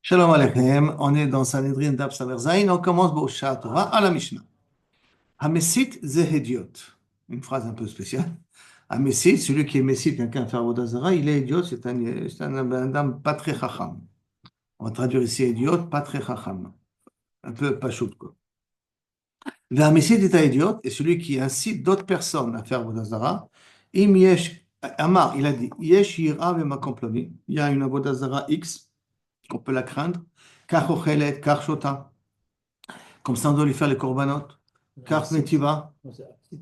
Shalom Aleichem, on est dans Sanhedrin Daf Samer Zayin, on commence B'Oshat Torah à la Mishnah. Hamesit ze hédiot. Une phrase un peu spéciale. Hamesit, celui qui est Messit, quelqu'un fait Avodah Zara, il est idiot, c'est un homme pas très chacham. On va traduire ici idiot, pas très chacham. Un peu pachout, quoi. Le Hamesit est un idiot, et celui qui incite d'autres personnes à faire Avodah Zara, im yesh, Amar, il a dit, yesh yira v'makom plavim. Il y a une Avodah Zara X, qu'on peut la craindre, kach ochelet, kach shota. Comme ça, on doit lui faire les corbanotes. Carte Messit, Metiva.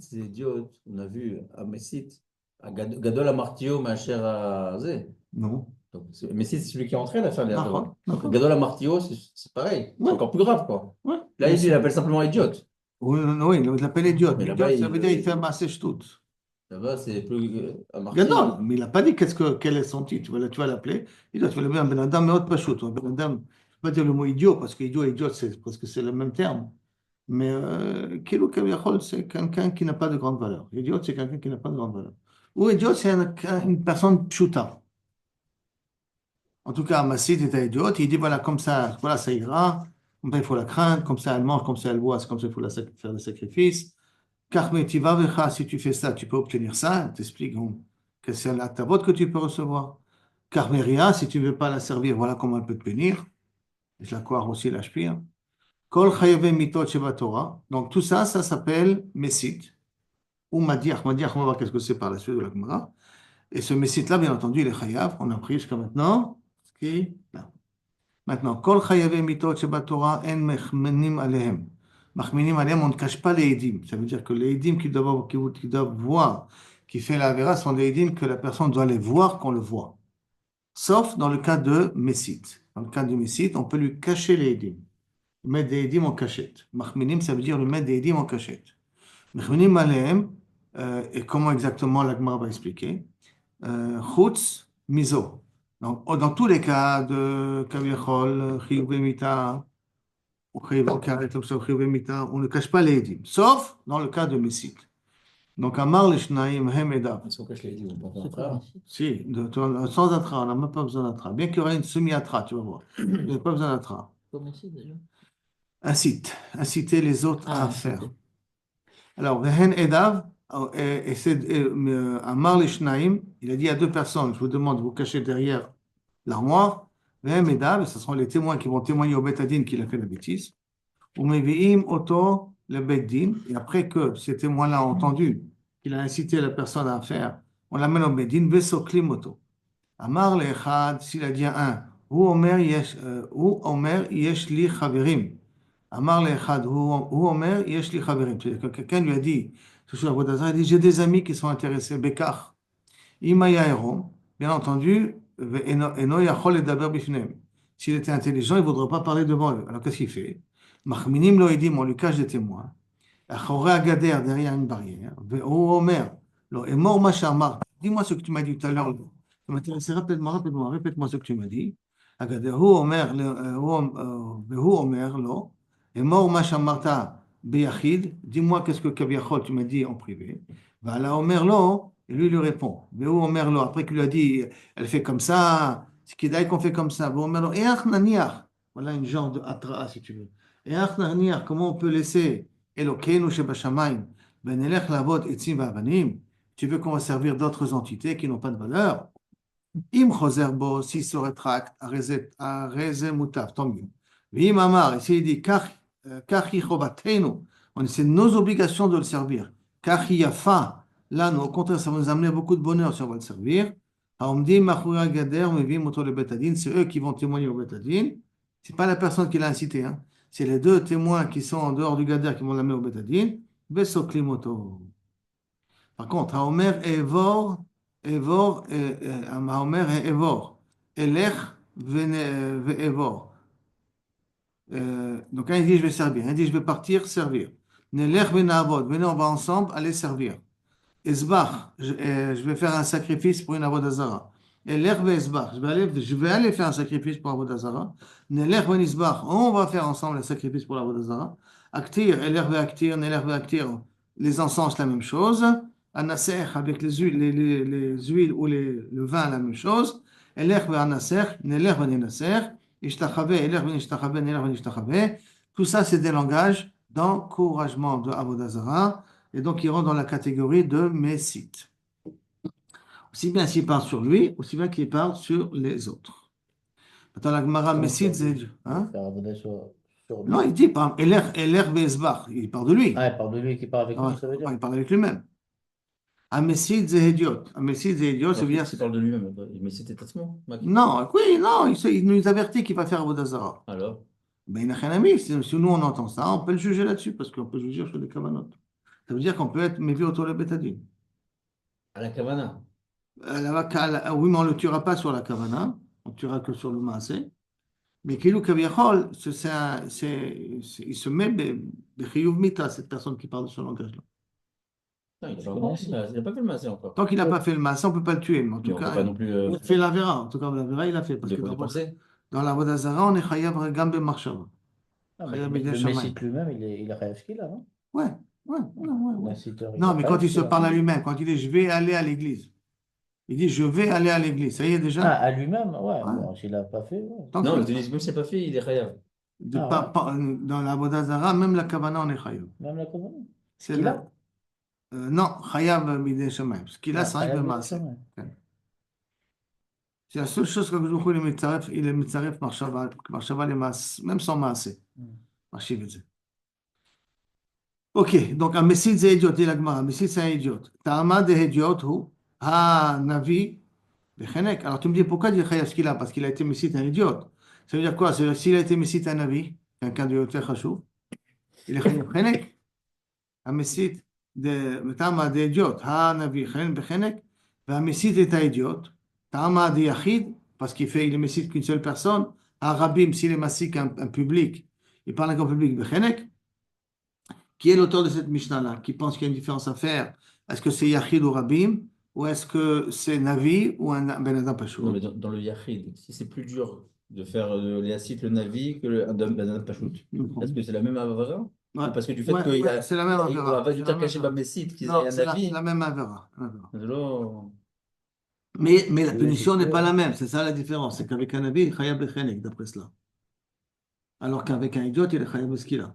c'est idiot. On a vu à Messit, à Gadol Amartio, ma chère à Zé. Non. Donc, Messit, c'est celui qui entraîne à faire les Hadarot. D'accord. D'accord. Gadol Amartio, c'est pareil. C'est Ouais. encore plus grave, quoi. Ouais. Là, Mais il appelle simplement idiot. oui, oui, il l'appelle idiot. Mais Idiot, là-bas, ça veut dire qu'il fait un massé tout. là-bas, c'est plus Gadol, Amarti. mais il n'a pas dit quel est son titre. Tu vas l'appeler. Idiot, tu vas l'appeler un Ben Adam, mais autre pas shoot. Un Ben Adam, je ne vais pas dire le mot idiot, parce que idiot et idiot, parce que c'est le même terme. Mais Kilo Kaviachol, c'est quelqu'un qui n'a pas de grande valeur. Idiot, c'est quelqu'un qui n'a pas de grande valeur. Ou idiot, c'est une personne pshuta. En tout cas, Massid est un idiote. Il dit voilà, ça ira. Comme ça, il faut la craindre. Comme ça, elle mange. Comme ça, elle boit. C'est comme ça, il faut faire le sacrifice. Car mais tu vas vers si tu fais ça, tu peux obtenir ça. Elle t'explique que c'est la tavot que tu peux recevoir. Car mais rien, si tu ne veux pas la servir, voilà comment elle peut te punir. Je la croire aussi, la shpir. Kol chayave mitot sheba Torah. Donc tout ça, ça s'appelle Messid. Ou Madiach. Madiach, on va voir qu'est-ce que c'est par la suite de la Gemara. Et ce Messid-là, bien entendu, il est chayav. On a pris jusqu'à maintenant. Ce qui est là. Maintenant, Kol Chayavé Mitot Sheba Torah En Mechmenim Alehem. Machmenim Alehem, on ne cache pas les Eidim. Ça veut dire que les Eidim qui doivent voir, qui fait la Vera, sont des Eidim que la personne doit les voir qu'on le voit. Sauf dans le cas de Messit. Dans le cas du Messit, on peut lui cacher les Eidim. Mettre des Eidim en cachette. Machmenim, ça veut dire lui mettre des Eidim en cachette. Mechmenim Alehem, et comment exactement la Gemara va expliquer Chutz Mizo. Donc, dans tous les cas de Kaviachol, Chiyuv Mita, ou Chiyuv Karet, ou Chiyuv Mita, on ne cache pas les Edim, sauf dans le cas de Messit. Donc, Amar le Shnaim Hem Edav. Est-ce qu'on cache les idiots? On peut pas. Si, sans atra, on n'a même pas besoin d'atra. Bien qu'il y aurait une semi-atra, tu vas voir. Il n'y a pas besoin d'atra. Comme ici, déjà. Inciter les autres à Inciter. faire. Alors, Vehen Edav, et c'est Amar le Shnaim, il a dit à deux personnes, je vous demande de vous cacher derrière l'armoire, Vehen Edav, et ce seront les témoins qui vont témoigner au Beth Din qu'il a fait la bêtise, ou Mevi'im Oto le Beth Din, et après que ces témoins-là ont entendu qu'il a incité la personne à faire, on l'amène au Beth Din, Vesoklim Oto. Amar le Echad, s'il a dit à un, ou Omer Yesh li Chaverim. Amar le'echad, hu omer, yesh li chaverim. C'est-à-dire que quelqu'un lui a dit, toujours à Avodah Zarah, il dit, j'ai des amis qui sont intéressés, bekach. Imaya erom, bien entendu, eno yachol ledaber bifneim. S'il était intelligent, il ne voudrait pas parler devant eux. Alors qu'est-ce qu'il fait? Machminim lo edim, on lui cache des témoins. Achoré agader, derrière une barrière. Hu omer, lo emor ma shamar. Dis-moi ce que tu m'as dit tout à l'heure. Ça m'intéressait, répète-moi ce que tu m'as dit. Agader, hu omer, hu omer, lo. Et mort Mashamarta Beyachid, dis-moi qu'est-ce que Kaviachol tu m'as dit en privé. Va la Omer lo, et lui répond. Veu Omer lo, après qu'il lui a dit, elle fait comme ça, c'est qu'il qu'on fait comme ça. Veu Omer lo, et naniach, voilà une genre de atraa si tu veux. Et naniach, comment on peut laisser Elokeinu shebashamayim, ben elech lavot etzim va'avanim, tu veux qu'on va servir d'autres entités qui n'ont pas de valeur. Im choser bo, s'il se rétracte, à rezé mutav, tant mieux. Vim amar, et s'il dit, Kachi chovatenu, c'est nos obligations de le servir. Kachi yafa, là, au contraire, ça va nous amener beaucoup de bonheur si on va le servir. Haomdim machouya gader, mevim oto le betadin, c'est eux qui vont témoigner au betadin. C'est pas la personne qui l'a incité, hein. C'est les deux témoins qui sont en dehors du gader qui vont l'amener au betadin. Vesoklim oto. Par contre, Haomer Evor, Haomer Evor, Elech Evor. Donc, un dit je vais servir, un dit je vais partir, servir. Nelech Venavod, venez, on va ensemble aller servir. Esbach, je vais faire un sacrifice pour une Avodazara. Elech Vesbach, je vais aller faire un sacrifice pour Avodazara. Nelech Venisbach, on va faire ensemble un sacrifice pour l'Avodazara. Aktir, Elech Veaktir, Nelech Veaktir, les encens, la même chose. Anaser, avec les huiles ou le vin, la même chose. Elech Veanaser, Nelech Venenaser. Ishtachave, Eler ben Ishtachave, Neler ben Ishtachave. Tout ça, c'est des langages d'encouragement de Avodah Zarah, et donc ils rentrent dans la catégorie de Messit. Aussi bien s'il parle sur lui, aussi bien qu'il parle sur les autres. Attends, la Gemara Comment Messit, sur c'est... lui? Hein? Faire avodah sur Non, lui. il dit, par Eler Vezbar, il parle de lui. Ah, il parle de lui qui parle avec Ouais, lui, ça veut dire. il parle avec lui-même. Amesid Zehediot. Amesid Zehediot, ça Alors, veut dire. il parle de lui-même. Mais c'était Tatsmo, Non, oui, non, il nous avertit qu'il va faire Avodah Zarah. Alors, Mais il n'a rien à dire. Si nous on entend ça, on peut le juger là-dessus, parce qu'on peut juger sur les Kavanot. Ça veut dire qu'on peut être mévi autour de Betadine. à la Kavana. Oui, mais on ne le tuera pas sur la Kavana, on ne tuera que sur le Maasé. Mais Kilou Kaviachol, il se met Bechiyuv Mita, cette personne qui parle de ce langage-là. Non, il n'a pas fait le massé encore. Tant qu'il n'a pas fait le Maasé, on ne peut pas le tuer, mais en Mais tout on ne peut cas, pas non plus il a fait la Vera. En tout cas, la Vera, il a fait. Parce de que penser. dans la Avodah Zarah, on est Chayav Gambe Marshava. Ah, mais Chayav le Bidei Messie Shamayim. lui-même, il a rien ce qu'il a, non? Ouais, ouais. L'inciteur, il Non, a mais rien quand il ce se qu'il a. parle à lui-même, quand il dit je vais aller à l'église, il dit je vais aller à l'église. Ça y est Ah, déjà? à lui-même, ouais. Ouais. Bon, s'il n'a pas fait, ouais. Tant Non, que mais tu dis, même si c'est pas fait, il est Khayav. Ah, ouais. dans la Avodah Zarah, même la Kavana, on est Chayav. Même la commande. Ce C'est qu'il le, a? non, Chayav Bidei Shamayim. Ce qu'il a, Ah, c'est rien que le Khayav Maaseh. Bidei Shamayim. C'est la seule chose que je il est mitzaref marshava les maas, même sans maaseh. Marchiv et zé. Ok, donc un messie c'est idiot, dit la Gemara. Un messie c'est un idiot. Ta'ama de idiot ou ha navi bechenek. Alors tu me dis pourquoi dire chayav ce qu'il a? Parce qu'il a été messie un idiot. Ça veut dire quoi? C'est s'il a été messie un navi, quelqu'un de yoter chashou, il est chayav bechenek. Un messie de ta'ama de idiot, ha navi bechenek. Un messie est un idiot. Ta'ama de yachid, parce il est messie qu'une seule personne. Ha rabim, s'il est massik un public, il parle avec un public bechenek. Qui est l'auteur de cette Mishnah-là, qui pense qu'il y a une différence à faire? Est-ce que c'est Yachid ou Rabim, ou est-ce que c'est Navi ou un Ben Adam Non, Pachout? mais dans le Yachid, si c'est plus dur de faire les acides, le Navi que le Banana Pachout, est-ce que c'est la même Avara? Ouais. Parce que du fait Ouais, qu'il y a. c'est la même Il Avera. va C'est du la temps même caché Avera. Bamessit, qu'il y Non, a un c'est Navi. la même Avera. Alors, Mais la Oui, punition c'est n'est pas sûr. la même, c'est ça la différence. C'est qu'avec un Navi, il est Chayab Bechenek, d'après cela. Alors qu'avec un idiot, il est Chayab Beskila.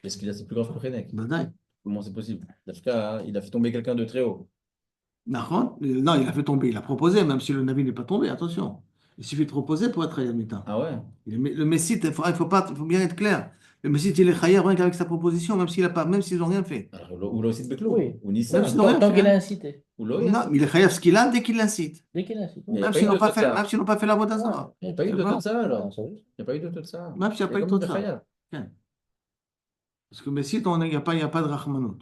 est-ce qu'il a c'est plus grave que Renek? Badaï. Comment c'est possible? Dafka, il a fait tomber quelqu'un de très haut. Nachon? Non, il a fait tomber, il a proposé, même si le Navi n'est pas tombé, attention. Il suffit de proposer pour être Chayab Mita. Ah ouais? Le Messie, il faut bien être clair. Le Messie, il est chayav rien qu'avec sa proposition, même s'il a pas, même s'ils n'ont rien fait. Alors, ou l'Ossit Beklo, Oui. ou Nissa, Même si- rien Tant fait, qu'il a hein. incité. ou Non, l'Oya. mais il est chayav ce qu'il a dès qu'il l'incite. Dès qu'il incite. Il n'y a Même pas s'ils eu n'ont de pas fait, Totsa. même s'ils n'ont pas fait la Vodazara. Il n'y a pas eu de D'accord. Totsa alors. Non, ça veut dire. Il n'y a pas eu de Totsa. Même s'il n'y a pas eu de comme de Totsa. Chayav. Tiens. Parce que Messie, il n'y a pas de Rachmanout.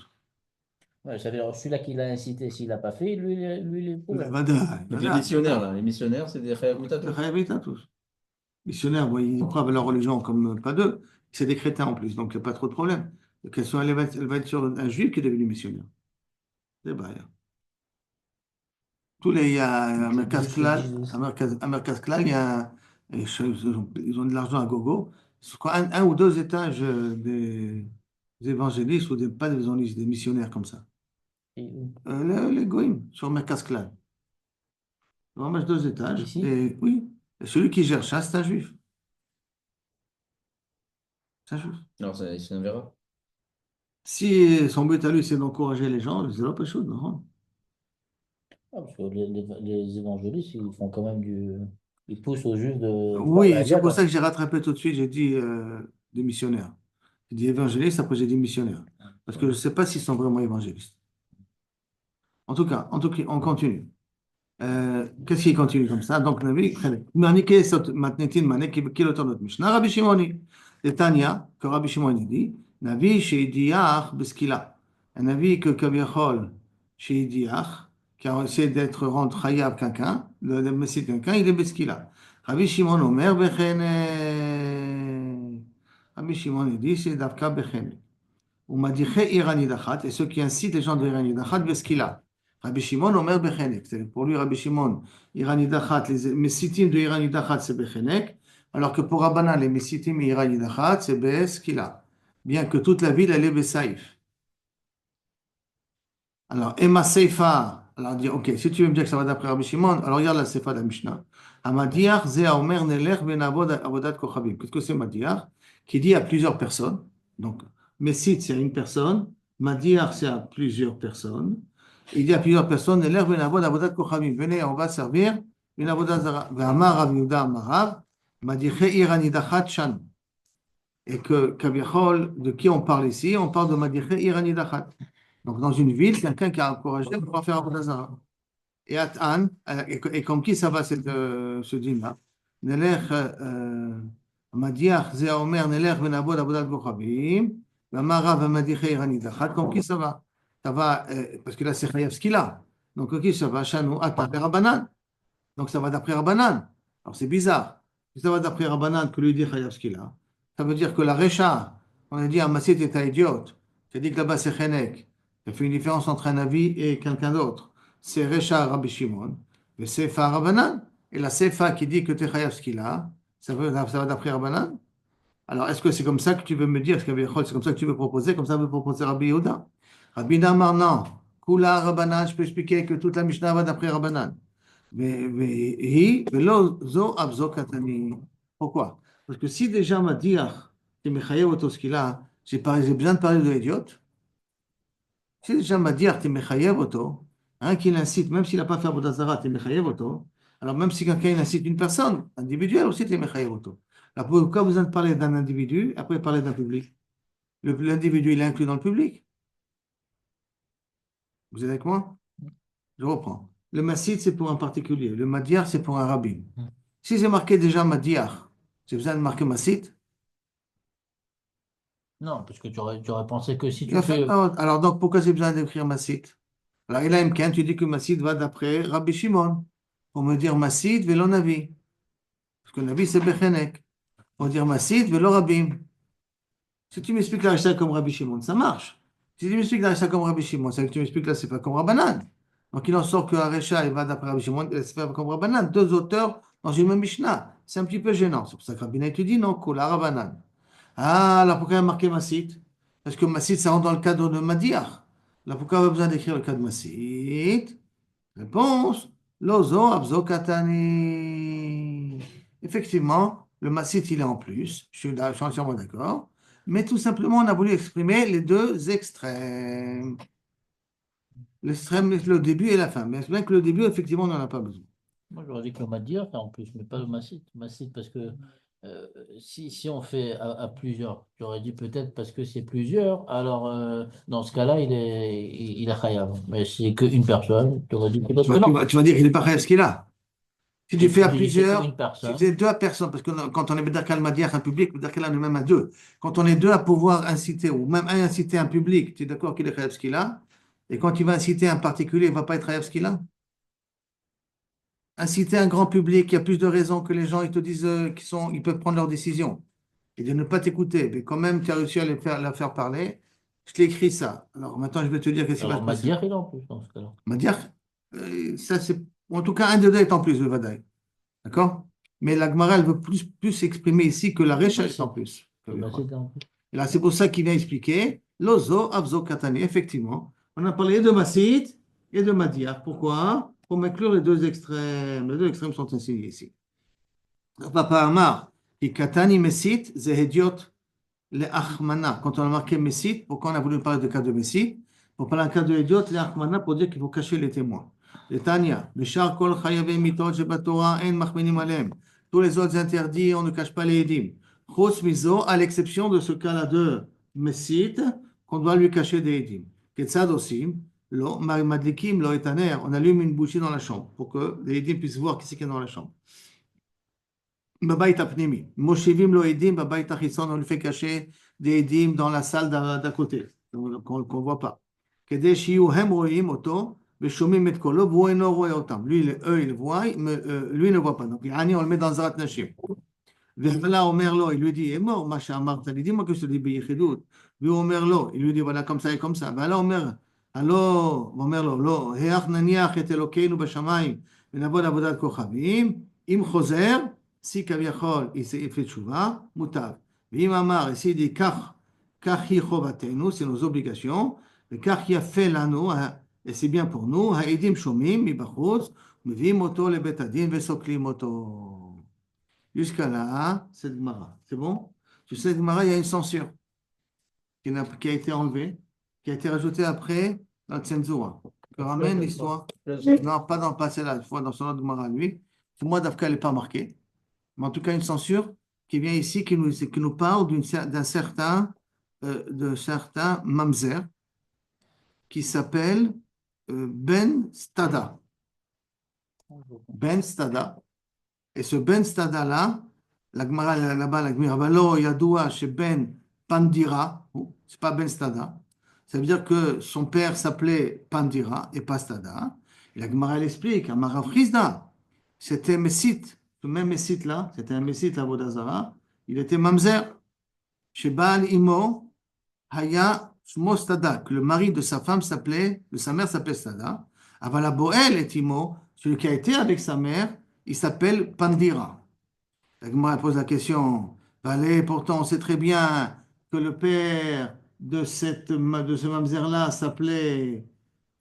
Ouais, ça veut dire, celui-là qui l'a incité, s'il n'a pas fait, lui, il est pour. Donc les missionnaires, là, les missionnaires, c'est des Chayav Mitatou. Les chayav tous. Missionnaires, bon, ils croient à leur religion comme pas d'eux. C'est des chrétiens en plus, donc il n'y a pas trop de problème. La question, elle va être sur un juif qui est devenu missionnaire. C'est vrai. Il y a un Merkaz Klal, il y a ils ont de l'argent à gogo. C'est quoi, un ou deux étages des évangélistes ou pas des évangélistes, des missionnaires comme ça. Et- Les Goïms, sur Merkaz Klal. Vraiment deux étages. Ici? Et oui, et celui qui gère ça, c'est un juif. C'est un juif. Alors, c'est un verra. Si son but à lui, c'est d'encourager les gens, c'est pas chaud, non? Ah, parce que les évangélistes, ils font quand même du. Ils poussent aux juifs de. Oui, Bah, c'est pour quoi. ça que j'ai rattrapé tout de suite, j'ai dit des missionnaires. J'ai dit évangélistes, après j'ai dit missionnaires. Parce que je ne sais pas s'ils sont vraiment évangélistes. En tout cas, on continue. Qu'est-ce qui continue comme ça? Donc, Navi, Maniké, Matnetin, Manek, qui est l'auteur de notre Mishnah, Rabbi Shimoni. Et Tania, que Rabbi Shimoni dit, Navi, Sheidiach, Beskila. Un Navi que Kaviachol, Sheidiach, qui a essayé d'être rendre Chayav quelqu'un, le Messie quelqu'un, il est Beskila. Rabbi Shimon Omer, Bechene. Rabbi Shimon dit, c'est Davka Bechene. Ou m'a dit Irani Dachat, et ceux qui incitent les gens de Irani Dachat, Beskila. Rabbi Shimon Omer Bechenek. C'est pour lui, Rabbi Shimon, Irani Dachat, les Messitim de Irani Dachat, c'est Bechenek, alors que pour Rabbanan, les Messitim et Irani Dachat, c'est Beskila. Bien que toute la ville, elle est Besaïf. Alors, Emma Seifa, alors dit, ok, si tu veux me dire que ça va d'après Rabbi Shimon, alors regarde la Seifa de la Mishnah. Amadiach, ze haomer nelech venavod avodat kochavim. Qu'est-ce que c'est Madiach? Qui dit à plusieurs personnes. Donc, Messit, c'est à une personne. Madiach, c'est à plusieurs personnes. Il dit à plusieurs personnes, nelech venavod avodat kochavim. Venez, on va servir une avodat zara. Ve'amar Rav Yehuda amarav, madiche iranidachat shan. Et que, Kaviachol, de qui on parle ici? On parle de madiche iranidachat. Donc, dans une ville, quelqu'un qui a encouragé pour pouvoir faire avodat zara. Et Atan, et comme qui ça va ce dîme-là? Nelech, Madiach, Zé Omer, Nelech, Benabod, Abodat Bochabim, Vamara, Vamadiche, Iranidachat, comme qui ça va? Ça va, parce que là, c'est Chayav Skila. Donc, comme qui ça va? Chanou, Atan, Rabbanan. Donc, ça va d'après Rabbanan. Alors, c'est bizarre. Si ça va d'après Rabbanan que lui dit Chayav Skila, ça veut dire que la Recha, on a dit, Amasit est un idiote. Tu as dit que là-bas, c'est Chenek. Ça fait une différence entre un avis et quelqu'un d'autre. C'est Recha Rabbi Shimon, mais Sefa Rabbanan. Et la Sefa qui dit que tu es Chayav Skila, ça va d'après Rabbanan. Alors, est-ce que c'est comme ça que tu veux me dire, est-ce que c'est comme ça que tu veux proposer, comme ça veut proposer Rabbi Yehuda? Rabbi Damar, non. Kula Rabbanan, je peux expliquer que toute la Mishnah va d'après Rabbanan. Pourquoi? Parce que si déjà m'a dit, j'ai besoin de parler de l'idiot. Si déjà m'a dit, tu mechayev auto, un qui l'incite, même s'il n'a pas fait Avodah Zarah, tu mechayev auto. Alors même si quelqu'un incite une personne individuelle aussi, tu mechayev auto. Alors pourquoi vous avez parlé d'un individu, après parler d'un public? L'individu, il est inclus dans le public. Vous êtes avec moi? Je reprends. Le massid, c'est pour un particulier. Le madiar, c'est pour un rabbin. Si c'est marqué déjà madiar, j'ai besoin de marquer massid. Non, parce que tu aurais pensé que si Il tu a fait fais. pas autre. Alors donc, pourquoi j'ai besoin d'écrire massid? Alors, il a un tu dis que massid va d'après Rabbi Shimon. Pour me dire massid, velo navi. Parce que navi, c'est bechenek. Pour dire massid, velo rabbim. Si tu m'expliques la Rishta comme Rabbi Shimon, ça marche. Si tu m'expliques la Rishta comme Rabbi Shimon, ça veut dire que tu m'expliques là, c'est pas comme Rabbanan. Donc il en sort que la Rishta, il va d'après Rabbi Shimon, c'est pas comme Rabbanan. Deux auteurs dans une même Mishnah. C'est un petit peu gênant. C'est pour ça que Rabbi te dit non, Kula Rabbanan. Ah, là pourquoi il y a marqué Massit? Parce que Massit, ça rentre dans le cadre de Madiach. Là pourquoi on a besoin d'écrire le cas de Massit? Réponse, Lozo Abzo Katani. Effectivement, le Massit, il est en plus. Je suis entièrement d'accord. Mais tout simplement, on a voulu exprimer les deux extrêmes. L'extrême, le début et la fin. Mais c'est bien que le début, effectivement, on n'en a pas besoin. Moi, j'aurais dit que le Madir, en plus, mais pas le Massit. Massit, parce que si on fait à plusieurs, j'aurais dit peut-être parce que c'est plusieurs, alors dans ce cas-là, il est Chayav. Mais si c'est qu'une personne, tu aurais dit peut-être que non. Tu vas dire qu'il n'est pas réel ce qu'il a. Si tu fais à J'ai dit c'est plusieurs, qu'une si personne. c'est deux personnes, parce que quand on est Bedakal Madiach, un public, Bedakal on est même à deux. Quand on est deux à pouvoir inciter, ou même un inciter un public, tu es d'accord qu'il est réel ce qu'il a? Et quand il va inciter un particulier, il ne va pas être réel ce qu'il a? Inciter un grand public, il y a plus de raisons que les gens ils te disent ils peuvent prendre leurs décisions et de ne pas t'écouter. Mais quand même, tu as réussi à la faire parler. Je t'ai écrit ça. Alors maintenant, je vais te dire qu'est-ce qui va Alors se passer. Madir, il est en plus dans ce cas-là. Madiach, ça c'est. En tout cas, un de deux est en plus, le Vadaï. D'accord? Mais la Gemara, elle veut plus s'exprimer ici que la Recha est en plus. Le Massit est en plus. Et là, c'est pour ça qu'il vient expliquer Lozo, Avzo, Katani. Effectivement, on a parlé de Massit et de Madiach. Pourquoi? Pour m'inclure les deux extrêmes. Les deux extrêmes sont enseignés ici. Papa Amar, qui Katani Messit, Zehediot, les Achmana. Quand on a marqué Messit, pourquoi on a voulu parler de cas de Messit? Pour parler d'un cas de Hediot, les Achmana, pour dire qu'il faut cacher les témoins. Les Tanya, Bishar Kol Chayavé Mitot, Shebatora, En Machmenim Alem. Tous les autres interdits, on ne cache pas les Edim. Chos Mizo, à l'exception de ce cas-là de Messit, qu'on doit lui cacher des Edim. Ketzad aussi, Lo, Madlikim, Lo Etaner, on allume une bougie dans la chambre pour que les Edim puissent voir qui c'est qui est dans la chambre. Babaït apnimi. Moshevim lo edim, babaït achisson, on lui fait cacher des edim dans la salle d'à côté, qu'on ne voit pas. Kede shiu hem roim oto, veshomim et kolo, vous eno roe otam. Lui, eux, ils voient, mais lui ne voit pas. Donc, yani, on le met dans Zarat Nashim. Vela omer lo, il lui dit, est mort, Macha Amarta, il dit, moi que je te dis, Beyichidut. Lui, omer lo, il lui dit, voilà, comme ça et comme ça. Vela omer, allo, omer lo, lo, heach naniach et elokeinu bashamayim, venavod avodat kochavim, im choser, si Kaviachol, il fait tchouva, mutav. Vim amar, ici il dit, kach hi chovatenu, c'est nos obligations, et kach hi a fait l'anneau, et c'est bien pour nous. Ha'idim shomim mibachutz, mevim oto le bet hadin vesoklim oto. Jusqu'à là, cette Gemara. C'est bon? Sur cette Gemara, il y a une censure qui a été enlevée, qui a été rajoutée après dans le Tzenzura. Que ramène l'histoire. Non, pas dans le passé là, une fois dans son autre Gemara, lui. Moi, Dafka, elle n'est pas marquée. Mais en tout cas, une censure qui vient ici, qui nous parle d'un certain mamzer qui s'appelle Ben Stada. Ben Stada. Et ce Ben Stada-là, la Gemara là-bas, la Gemara, Valo Yadoua chez Ben Pandira, c'est pas Ben Stada. Ça veut dire que son père s'appelait Pandira et pas Stada. Et la Gemara, elle explique, Amarav Chizda, c'était Messite, ce même Messite-là, c'était un Messite à Vodazara, il était Mamzer, chez Baal Imo, Haya Shmo Stada, que le mari de sa femme s'appelait, de sa mère s'appelait Stada. Avala Boel et Imo, celui qui a été avec sa mère, il s'appelle Pandira. La Gemara pose la question, allez, pourtant on sait très bien que le père de ce mamzer-là s'appelait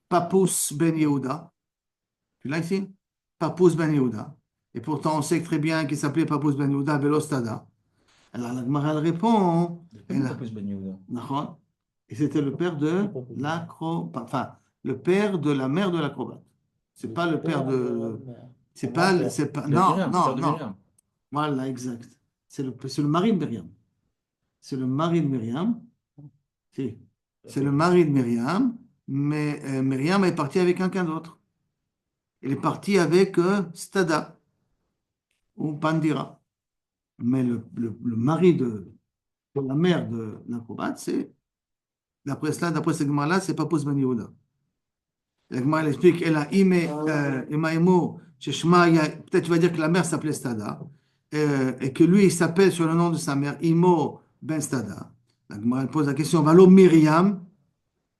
Papous Ben Yehuda. Tu l'as ici? Papous Ben Yehuda. Et pourtant on sait très bien qu'il s'appelait Papous Ben Yehuda Velostada. Alors la Gemara elle répond, Nachon. Et c'était le père de enfin, le père de la mère de l'acrobate. C'est pas le père de. C'est pas, non, non, non. Voilà, exact. C'est le mari de Myriam. C'est le mari de Myriam. Si. C'est le mari de Myriam, mais Myriam est partie avec quelqu'un d'autre. Elle est partie avec Stada ou Pandira. Mais le mari de la mère de l'acrobate, c'est, d'après cela, d'après ce Gemara-là, c'est Papous Ben Yehuda. La Gemara elle explique, elle a Imaimo, peut-être tu vas dire que la mère s'appelait Stada, et que lui, il s'appelle sur le nom de sa mère, Imo Ben Stada. La Gemara elle pose la question, Valo Myriam,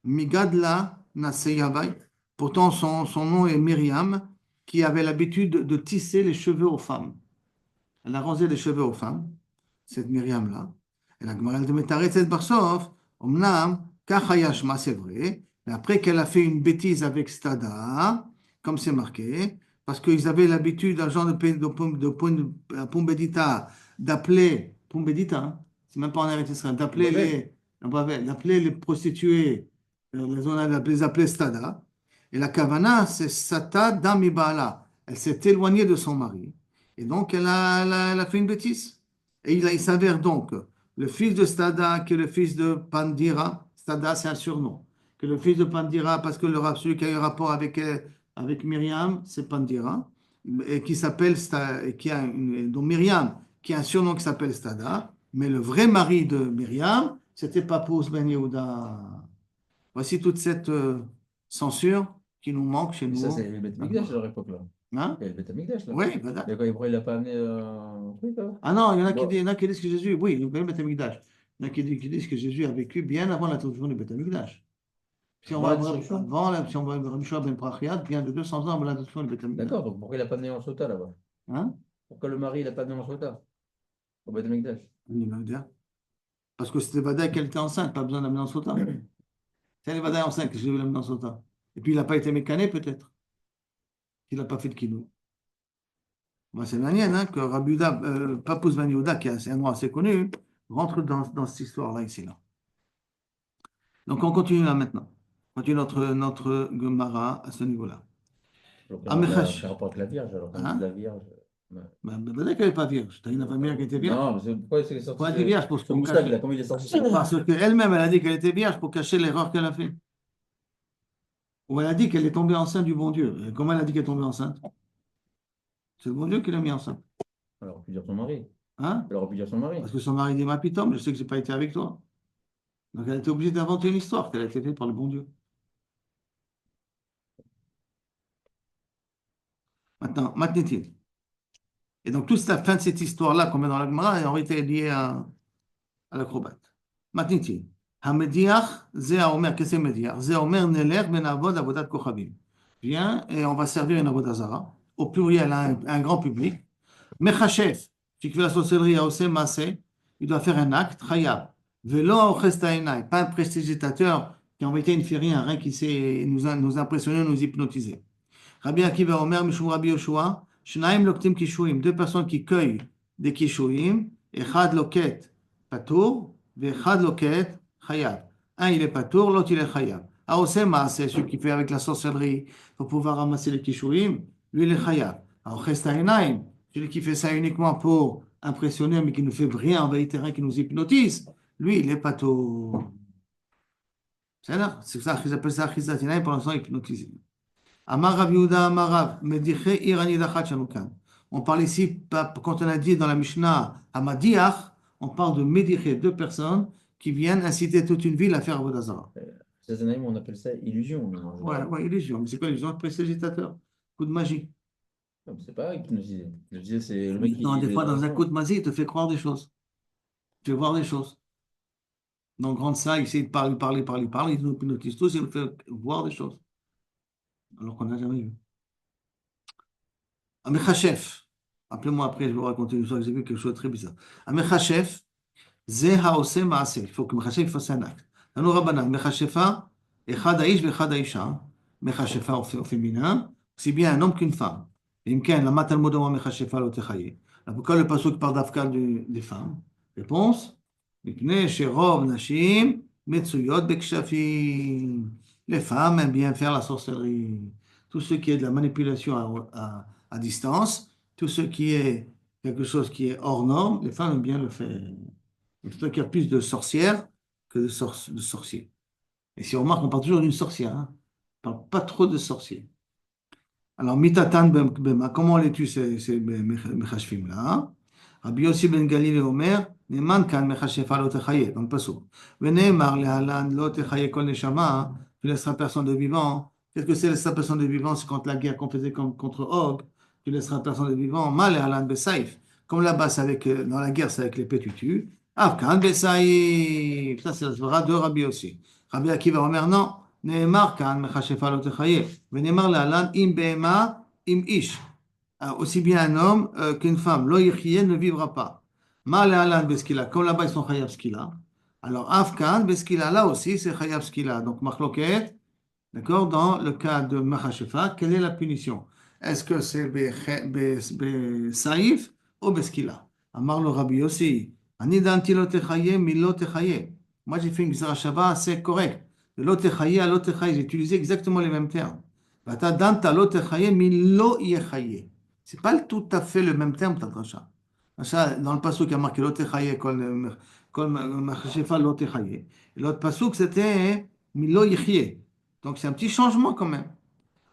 Migadla Naseyavai. Pourtant, son nom est Myriam, qui avait l'habitude de tisser les cheveux aux femmes. Elle a rasé les cheveux aux femmes, cette Myriam-là. Et la Gemara elle dit, mais t'arrêtes cette Barsov, Omnam, Kachayashma, c'est vrai. Mais après qu'elle a fait une bêtise avec Stada, comme c'est marqué, parce qu'ils avaient l'habitude, un genre de Pumbedita, d'appeler, Pumbedita, hein, c'est même pas en Eretz Israël, d'appeler les prostituées, on a les appelait Stada. Et la Kavana, c'est Sata Damibala. Elle s'est éloignée de son mari. Et donc, elle a fait une bêtise. Et il s'avère donc le fils de Stada, qui est le fils de Pandira, Stada, c'est un surnom, que le fils de Pandira, parce que celui qui a eu rapport avec Myriam, c'est Pandira, et qui s'appelle donc Myriam, qui a un surnom qui s'appelle Stada, mais le vrai mari de Myriam, c'était Papous Ben Yehuda. Voici toute cette censure qui nous manque chez nous. Ça, c'est le Beth Amikdash à leur époque, là. Hein? Il y a le Beth Amikdash, là. Oui, voilà. Et pourquoi il l'a pas amené un truc, là? Ah non, il y en a qui disent que Jésus, oui, il y a le Beth Amikdash. Il y en a qui disent que Jésus a vécu bien avant l'introduction du Beth Amikdash. Si on va si on va Rabbi Shua ben Prachiat, bien de 200 ans avant l'introduction du Beth Amikdash. D'accord, donc pourquoi il l'a pas amené en Sota, là-bas? Hein? Pourquoi le mari, il l'a pas amené en Sota? Au Beth Amikdash? Il va dire. Parce que c'était Vadaï qu'elle était enceinte, pas besoin d'amener en Sota. C'est les Vadaï enceinte que je vais l'amener en Sota. Et puis il n'a pas été mécané, peut-être. Il n'a pas fait de kilo. Moi, c'est manienne, hein, que Rabbi Uda, Papous Ben Yehuda, qui est un nom assez connu, rentre dans cette histoire-là, ici, là. Donc, on continue là maintenant. On continue notre Gemara à ce niveau-là. C'est rapport avec la Vierge, alors, quand Hein? la Vierge. Ouais. Peut-être qu'elle n'est pas vierge. Tu as une femme qui était vierge. Non, mais pourquoi c'est sorti? Pourquoi elle est vierge pour Son moustache, là, comment il est sorti? Parce qu'elle-même, elle a dit qu'elle était vierge pour cacher l'erreur qu'elle a fait. Ou elle a dit qu'elle est tombée enceinte du bon Dieu. Et comment elle a dit qu'elle est tombée enceinte? C'est le bon Dieu qui l'a mis enceinte. Elle aurait pu dire son mari. Hein? Elle aurait pu dire son mari. Parce que son mari dit, ma pitom, je sais que je n'ai pas été avec toi. Donc elle était obligée d'inventer une histoire qu'elle a été faite par le bon Dieu. Maintenant, Matnetil. Et donc toute la fin de cette histoire-là qu'on met dans la Gemara est en réalité liée à l'acrobate. Matnetil. Hamediach, Zé Omer, qu'est-ce que c'est Mediach? Zé Omer, Neler, Ben Avod, Avodat Kochavim. Viens et on va servir une Avodah Zara. Au pluriel, à un grand public. Mechachef, qui fait la sorcellerie à Osé Massé, il doit faire un acte, Chayab. Velo Ochestainai, pas un prestidigitateur qui en vérité ne fait rien qui sait nous impressionner, nous hypnotiser. Rabbi Akiva Omer, Mishum Rabbi Yoshua, Shnaim Loktim Kishuim, deux personnes qui cueillent des Kishuim, Echad Loket Patour, Echad Loket Chayav. Un, il est Patour, l'autre, il est Chayav. Aosema, c'est celui qui fait avec la sorcellerie pour pouvoir ramasser les Kishuim, lui, il est Chayav. Alors, Chesta Enaim, celui qui fait ça uniquement pour impressionner, mais qui ne fait rien en vérité, rien qui nous hypnotise, lui, il est Patour. C'est ça qu'ils appellent ça Chista Enaim, pour l'instant, hypnotisé. Amar Rav Yehuda, Amar Rav, Mediche Irani Dachat Shanukan. On parle ici, quand on a dit dans la Mishnah, Hamadiach, on parle de Mediche, deux personnes qui viennent inciter toute une ville à faire Avodah Zarah. Zazanaïm, on appelle ça illusion. Ouais, illusion. Mais c'est quoi l'illusion? Prestidigitateur. Coup de magie. Non, c'est pas hypnotisé. Hypnotisé, c'est le mec qui. Non, des fois, dans un coup de magie, il te fait croire des choses. Tu veux voir des choses. Donc, grande ça, il essaie de parler, il nous hypnotise tous, il nous fait voir des choses. Alors qu'on n'a jamais vu. Amechachef. Appelez-moi après, je vais vous raconter une histoire que j'ai vu quelque chose de très bizarre. Amechachef, Ze Haose Maase. Il faut que Mechachef fasse un acte. Tanu Rabbanan, Mechachefa, Echad Aish Vechad Aisha. Mechachefa au féminin, c'est bien un homme qu'une femme. Imken, la Matalmud Mechachefa lo techaye. Pourquoi le pasuk parle d'Afka des femmes? Réponse, Mipne Sherov Nashim, Metsuyot Bekshafim. Les femmes aiment bien faire la sorcellerie. Tout ce qui est de la manipulation à distance, tout ce qui est quelque chose qui est hors norme, les femmes aiment bien le faire. C'est pour ça qu'il y a plus de sorcières que de sorciers. Et si on remarque, on parle toujours d'une sorcière. Hein. On ne parle pas trop de sorciers. Alors, mitatan bema, comment les tue ces mechashfim là? Rabbi Yossi ben Galil et Omer, neman kan mechashefa lo techaye, dans le pasuk. Venemar lehalan lo techaye kol neshama, tu laisseras personne de vivant. Qu'est-ce que c'est laisser personne de vivant? C'est quand la guerre qu'on faisait contre Og, tu laisseras personne de vivant. Mal lehalan besaif. Comme là-bas, dans la guerre, c'est avec l'épée tu tues. Afkan besaif. Ça, c'est la svara de Rabbi Yossi. Rabbi Akiva Omer, non. נאמר כאן, מכשפה לא תחיה, ונאמר להלן, אם בהמה, אם איש. Aussi bien un homme qu'une femme, lo yichye ne vivra pas. Ma le'alan beskila, comme là-bas ils sont chayav skila. Alors, afkan beskila, là aussi c'est chayav skila. Donc, machloket, d'accord, dans le cas de machashefa, quelle est la punition? Est-ce que c'est saïf ou beskila? Amar le Rabbi Yossi, ani danti lo techaye, mi lo techaye. Moi j'ai fait une gzara shava, c'est correct. De l'otechaye à l'otechaye, j'ai utilisé exactement les mêmes termes. Vata danta l'otechaye, mi lo yechaye. C'est pas tout à fait le même terme, Tadracha. Dans le pasuk, il y a marqué l'otechaye, kol machashefa l'otechaye. Et l'autre pasuk, c'était mi lo yechye. Donc c'est un petit changement quand même.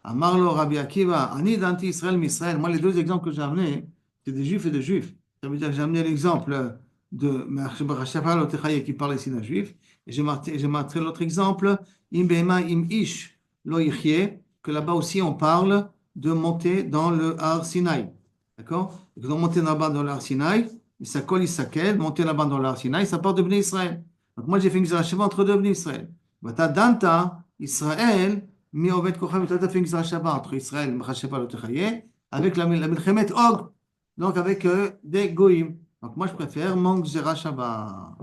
Amarlo Rabbi Akiva, Ani danti Israël, Misraël. Moi, les deux exemples que j'ai amenés, c'est des juifs et des juifs. Ça veut dire que j'ai amené l'exemple de machashefa l'otechaye qui parle ici d'un juif. Et j'ai montré l'autre exemple, Im Behema Im Ish Lo Yichye, que là-bas aussi on parle de monter dans le Har Sinaï. D'accord? Et quand on monte là-bas dans le Har Sinaï, ça colle Isakel, monter là-bas dans le Har Sinaï, ça part de Bnei Israël. Donc moi j'ai fait une Zerachava entre deux Bnei Israël. Vata Danta, Israël, mi Ovet Kochav, tu as fait une Zerachava entre Israël, Machashefa Lotechaye, avec la Milchemet Og, donc avec des Goïm. Donc moi je préfère mon Zerachava.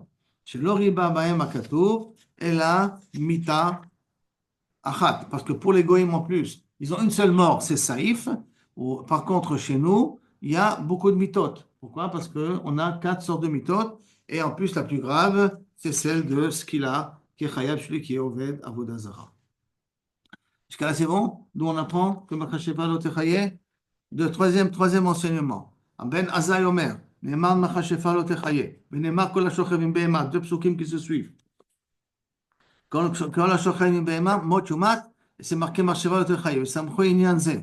שלא ריבה בהם הכתוב, אלא מיתה אחת. Parce que pour les goïms en plus, ils ont une seule mort, c'est saïf. Par contre, chez nous, il y a beaucoup de mitotes. Pourquoi? Parce qu'on a 4 sortes de mitotes. Et en plus, la plus grave, c'est celle de Skila, qui est Chayab, celui qui est Oved Avodah Zarah. Jusqu'à là, c'est bon? D'où on apprend que Machashefa lo techaye. Troisième enseignement. Ben Azai Omer. נאמר מכשפה לא תחיה, ונאמר כל השוכב עם בהמה, deux psukim qui se suivent. כל השוכב עם בהמה, מות יומת, c'est marqué מכשפה לא תחיה, וסמכו עניין זה,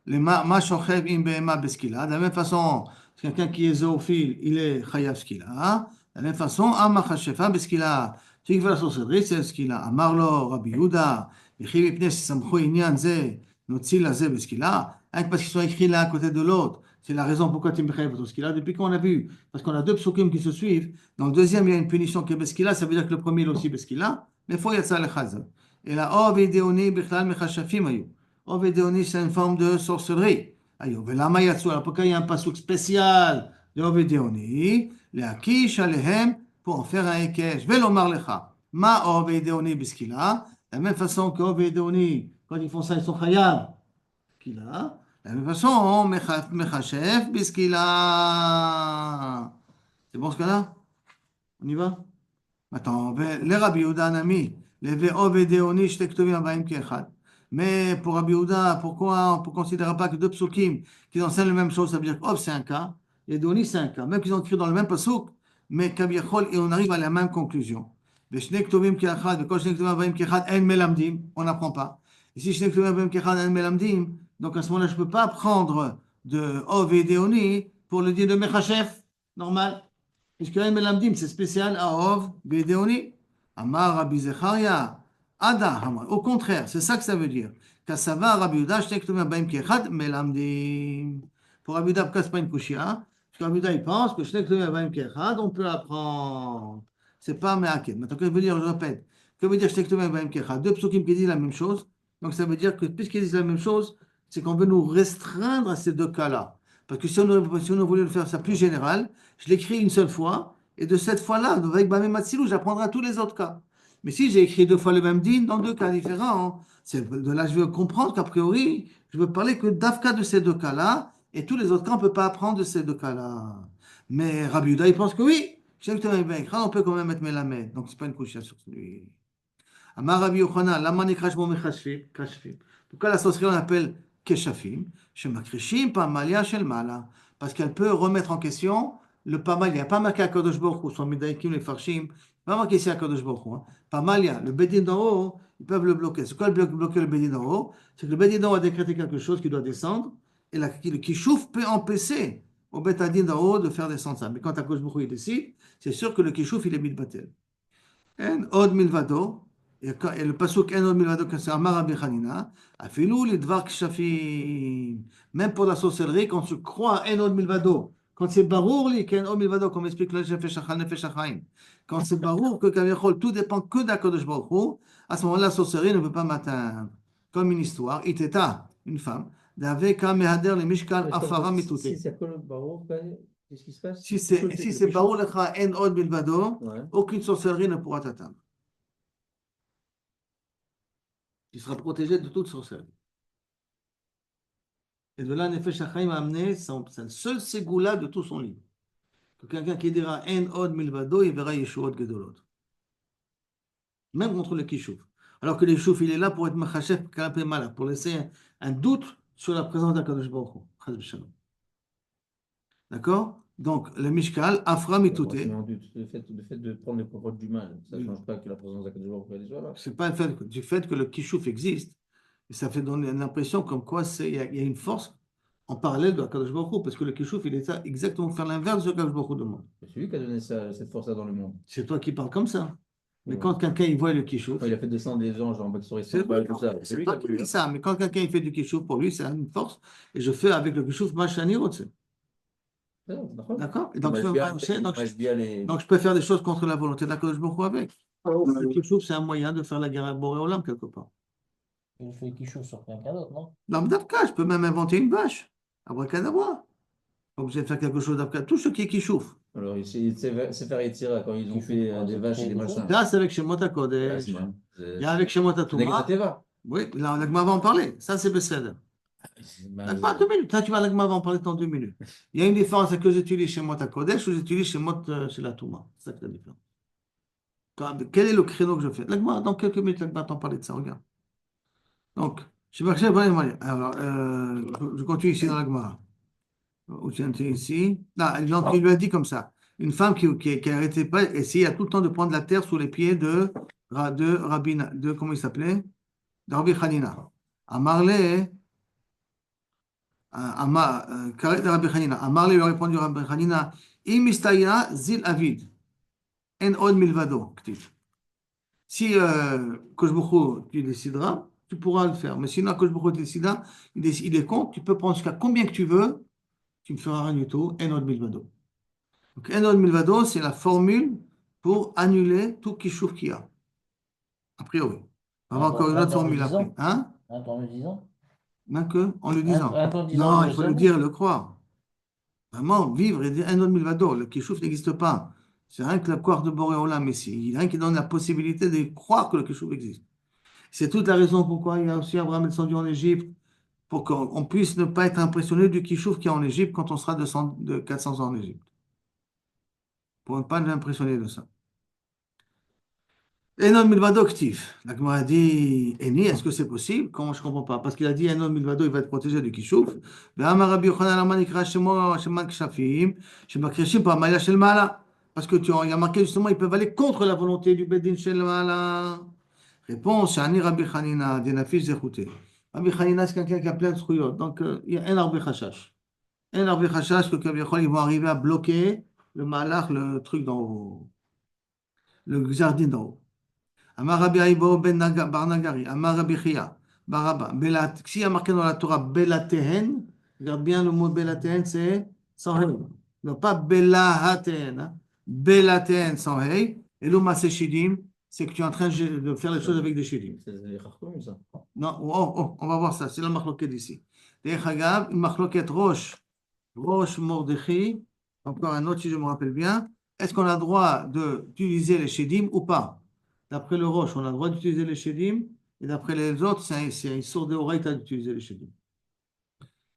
מה שוכב עם בהמה בסקילה, de la même façon, quelqu'un qui est zoophile, il est חייב סקילה, de la même façon, המכשפה בסקילה, celui qui fait la sorcellerie, c'est סקילה, אמר לו רבי יהודה, וכי מפני שסמכו עניין זה, נוציא לזה בסקילה, parce qu'ils sont écrits l'un à côté de l'autre. C'est la raison pourquoi tu me fais ce qu'il a. Depuis qu'on a vu, parce qu'on a deux psukim qui se suivent, dans le deuxième, il y a une punition qui est Beskila, ça veut dire que le premier, il est aussi Beskila, mais il faut y être ça le Chazal. Et là, Ovedeoni, Bichlal, Mechashafim, Ayou. Ovedeoni, c'est une forme de sorcellerie. Ayou. Velama Yatsu, alors pourquoi il y a un pasuk spécial de Ovedeoni, les Akish, Alehem, pour en faire un Ekesh. Velomar Lecha. Ma Ovedeoni Beskila, De la même façon que Ov et Deoni, quand ils font ça, ils sont Chayav, qu'il a. De la même façon, Mechachef, puisqu'il a. C'est bon ce cas-là? On y va? Attends, les Rabbi Yehuda Nami, les Ve'ov et Deoni, Shte Ktuvim Abayim Kechad. Mais pour Rabbi Yehuda, pourquoi on ne considère pas que deux psukim qui enseignent la même chose, ça veut dire qu'Ov c'est un cas, et Deoni c'est un cas, même qu'ils ont écrit dans le même pasuk, mais Kaviachol, et on arrive à la même conclusion. Shte Ktuvim Kechad, quand Shte Ktuvim Abayim Kechad, En Melamdim, on n'apprend pas. Ici, Shte Ktuvim Abayim Kechad, En Melamdim, donc à ce moment-là, je ne peux pas prendre de Ov et Deoni pour le dire de Mechachef, normal. Puisque En Melamdim, c'est spécial à Ov, Bédéoni. Amar Rabbi Zecharia, Ada, Hamar. Au contraire, c'est ça que ça veut dire. Kassava Rabbi Yuda, Shtek Tovim Baim Kechad, Melamdim. Pour Rabbi Yuda, pourquoi c'est pas une kushia? Parce que Rabbi Yuda, il pense que Shtek Tovim Baim Kechad, on peut apprendre. C'est pas Meaket. Maintenant, que veut dire, je répète, que veut dire Shtek Tovim Baim Kechad? Deux psukim qui disent la même chose. Donc, ça veut dire que puisqu'ils disent la même chose, c'est qu'on veut nous restreindre à ces deux cas-là. Parce que si on voulait le faire ça plus général, je l'écris une seule fois, et de cette fois-là, avec Bamé Matsilou, j'apprendrai tous les autres cas. Mais si j'ai écrit deux fois le même din, dans deux cas différents, de là je veux comprendre qu'a priori, je veux parler que d'Afka de ces deux cas-là, et tous les autres cas, on ne peut pas apprendre de ces deux cas-là. Mais Rabbi Yehuda, il pense que oui, on peut quand même mettre Melamed, donc c'est pas une couche sur celui. Amar Rabbi Yochanan, lama nikrash bo mechashfim, kashfim. Pourquoi la sorcellerie on appelle keshafim? Shemakrishim pamalia shel mala. Parce qu'elle peut remettre en question le pamalia. Il n'y a pas marqué à Kadosh Baruch Hu, soit Midaïkim, les farshim. Pas marqué ici à Kadosh Baruch Hu. Pamalia, le Bédin d'en haut, ils peuvent le bloquer. C'est quoi bloquer le Bédin d'en haut? C'est que le Bédin d'en haut a décrété quelque chose qui doit descendre, et le Kishouf peut empêcher au Bétadin d'en haut de faire descendre ça. Mais quand Kadosh Baruch Hu il décide, c'est sûr que le Kishouf il est mitbatel. En od milvado, et le pasuk en od milvado, que c'est Amar Rabbi Hanina, afilou lidvar kshafim. Même pour la sorcellerie, quand tu crois en od milvado, quand c'est barour li qu'en od milvado, comme explique le Nefesh Hachaim, quand c'est barour que Kaviachol, tout dépend que d'Akadosh Baruch Hu, à ce moment-là, la sorcellerie ne peut pas m'atteindre. Comme une histoire, Iteta, une femme, d'aveka mehader le mishkal afara mitute. Si c'est que le barreau, qu'est-ce qui se passe? Si c'est barour lecha en od milvado, Ouais. aucune sorcellerie ne pourra t'atteindre. Tu seras protégé de toute sorcellerie. Et de là, Nefesh Hachaim a amené, c'est le seul ségoula de tout son livre. Que quelqu'un qui dira En od milvado, il verra Yeshuot Gedolot. Même contre le Kishouf. Alors que le Kishouf, il est là pour être Machashef, pour laisser un doute sur la présence d'Akadosh Baruch Hu. D'accord? Donc, le Mishkal, Afra Bon, Mitouté. c'est en doute. Le fait de prendre les paroles du mal, ça ne change pas que la présence d'Akadosh Baruch Hu soit là. C'est pas le fait du fait que le Kishouf existe. Et ça fait donner l'impression comme quoi il y a une force en parallèle de Akadosh Baruch Hu, parce que le Kishouf, il est là exactement faire l'inverse de ce qu'Akadosh Baruch Hu demande. C'est lui qui a donné cette force-là dans le monde. C'est toi qui parles comme ça. Mais Ouais. quand quelqu'un il voit le Kishouf, Quand il a fait descendre des anges en bas sur c'est pas tout ça. C'est c'est lui qui pas a qui voulu. dit ça, mais quand quelqu'un il fait du Kishouf, pour lui, c'est une force. Et je fais avec le Kishouf Machani Rotse. D'accord? Et donc, je peux faire des choses contre la volonté d'Akadosh Baruch Hu avec. Le Kishouf, c'est un moyen de faire la guerre à Boré Olam quelque part. Il fait quelque chose sur quelqu'un d'autre, non? Non, mais d'Afka, je peux même inventer une vache. Abracadabra. Pas obligé de faire quelque chose d'Afka. Tout ce qui est Kishouf. Alors, il s'est fait retirer quand ils ont fait des vaches et des machins. Là, c'est avec Shemot Ouais, HaKodesh. c'est bon. Il y a avec Shemot HaTouma. Teva. Oui, là, l'Agma va en parler. Ça, c'est Besséder. L'Agma, 2 minutes. Là, tu vas l'Agma va en parler dans 2 minutes. Il y a une différence avec que j'utilise Shemot HaKodesh ou j'utilise Shemot chez la Touma. C'est ça que la différence. Quel est le créneau que je fais? L'Agma, dans quelques minutes, l'Agma va t'en parler de ça. Regarde. Donc, je vais alors, je continue ici dans l'Agma. Où tu es ici. Là, il lui a dit comme ça. Une femme qui n'arrêtait pas, essayait tout le temps de prendre la terre sous les pieds de Rabbina, comment il s'appelait? De Rabbi Hanina. Amarle, Karet de Rabbi Hanina. Amarle lui a répondu Rabbi Hanina, Imistaya zil avid, en od milvado, ktif. Si Kosh Bouchou, tu décideras, tu pourras le faire. Mais sinon, Kosh Bouchou décidera, il est compte, tu peux prendre jusqu'à combien que tu veux, tu ne feras rien du tout, en od milvado. Donc, en od milvado, c'est la formule pour annuler tout kishouf qu'il y a. A priori. On va avoir encore une autre formule après. Hein? En le disant? Même que, en le disant. En disant, Non, il faut le dire et le croire. Vraiment, vivre et dire un autre milvado. Le kishouf n'existe pas. C'est rien que la croire de Boré Olam ici. Il y a rien qui donne la possibilité de croire que le kishouf existe. C'est toute la raison pourquoi il y a aussi Abraham descendu en Égypte, pour qu'on puisse ne pas être impressionné du kishouf qu'il y a en Égypte quand on sera de 400 ans en Égypte. Pour ne pas nous impressionner de ça. Enon milvado ktif. La Gemara dit, Eni, est-ce que c'est possible? Comment je ne comprends pas? Parce qu'il a dit Enon milvado, il va être protégé du kishouf. Parce que il y a marqué justement, ils peuvent aller contre la volonté du Bedin Shel Mala. Réponse, Shani Rabbi Hanina, Denafish Zechute. Rabbi Hanina, c'est quelqu'un qui a plein de schuyot. Donc, il y a un Rabbi Chachash. Un Rabbi Chachash que Kaviachol, ils vont arriver à bloquer le malach, le truc d'en haut, le jardin d'en haut. Amar Rabbi Aibo ben Barnagari, Amar Rabbi Chia, Baraba, s'il y a marqué dans la Torah Belatehen, regarde bien le mot Belatehen, c'est sans hey. Non, pas Belahatehen, hein. Belatehen sans hey. Et l'Oma c'est Shidim, c'est que tu es en train de faire les choses avec des Shidim. C'est les Khartoum, ça. Non, on va voir ça, c'est la machloket d'ici. D'ailleurs, regarde, une machloket Roche Mordechai, encore un autre si je me rappelle bien. Est-ce qu'on a le droit d'utiliser les Shidim ou pas? D'après le Roche, on a le droit d'utiliser les Shedim, et d'après les autres, c'est un sourd de oreille d'utiliser les Shedim.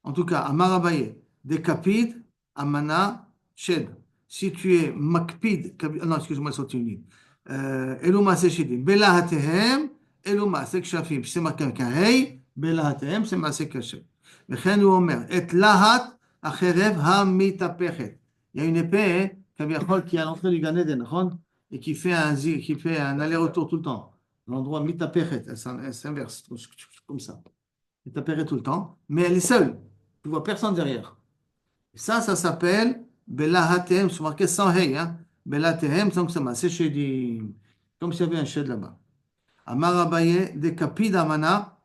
En tout cas, Amar Abaye, Dekapid, Amana, Shed. Si tu es Makpid, non, excuse-moi, c'est une ligne. Eluma se Shedim. Bela Hatehem, Eluma se Kshafim. C'est marqué avec un Hey, Bela Hatehem, c'est marqué Kashef. Mechen ou Omer, Et Lahat, Acherev HaMitapechet. Il y a une épée, qui est à l'entrée du Gan Eden, et qui fait un aller-retour tout le temps. L'endroit mitaperet, elle s'inverse, comme ça. Mitaperet tout le temps, mais elle est seule. Tu vois personne derrière. Et ça s'appelle Belahatem, c'est marqué sans hey, hein. Belahatem, donc c'est Shedim. Comme s'il y avait un shed là-bas. Amar Abaye, de Kapid Amana.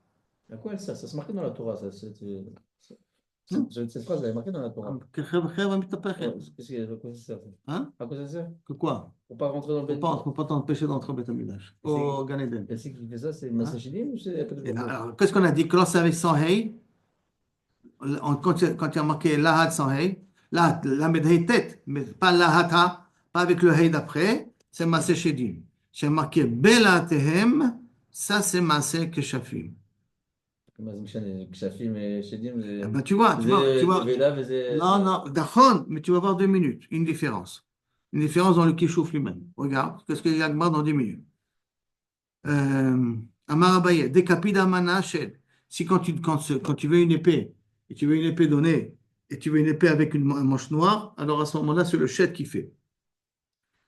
À quoi elle sert? Ça se marquait dans la Torah, ça. Cette phrase, elle est marquée dans la Torah. Qu'est-ce À quoi ça sert? Hein? À quoi ça sert? Que quoi? Pour pas rentrer dans le Il ne faut pas t'empêcher d'entrer au Beth Amidrash, au Gan Eden. Et c'est qui fait ça? C'est Massachidim ou c'est Alors, qu'est-ce qu'on a dit? Que là, c'est avec sans hey. Quand il y a marqué Lahat sans hey, Lahat, la médaille tête, mais pas Lahata, pas avec le hey d'après, c'est Masé Shedim. J'ai marqué Belatehem, ça c'est Masé Keshafim. Kshafim et Shedim. Ben, tu vois. Non, d'accord, mais tu vas voir 2 minutes, une différence. Une différence dans le Kishouf lui-même. Regarde, qu'est-ce qu'il y a dans 2 minutes. Amar Abaye, Dekapid Amana Shed. Si quand tu veux une épée, et tu veux une épée donnée, et tu veux une épée avec un manche noire, alors à ce moment-là, c'est le shed qui fait.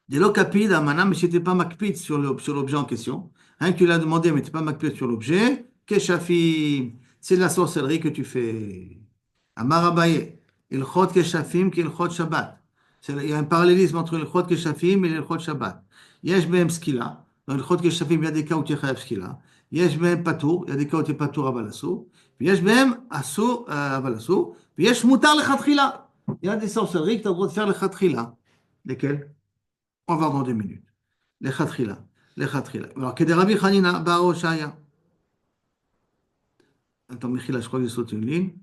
Dès l'okapid Amana, mais si tu n'étais pas makpid sur l'objet en question, hein, tu l'as demandé, mais tu n'es pas makpid sur l'objet, Keshafim, c'est de la sorcellerie que tu fais. Amar Abaye, Ilchot Keshafim, Ilchot Shabbat. Il y a un parallélisme entre Ilchot Keshafim et Ilchot Shabbat. Yesh Behem Skila. Dans le Chod Keshafim, il y a des cas où tu es chayav skila. Yesh behem patour, il y a des cas où tu es patour avalasso. Yesh behem asso avalasso. Yesh mutar lechatchila. Il y a des sorcelleries que tu as le droit de faire lechatchila. Lesquelles? On va voir dans 2 minutes. Lechatchila. Alors, que des Rabbi Hanina, Baro Shaya. Attends, Michila, je crois que j'ai sauté une ligne.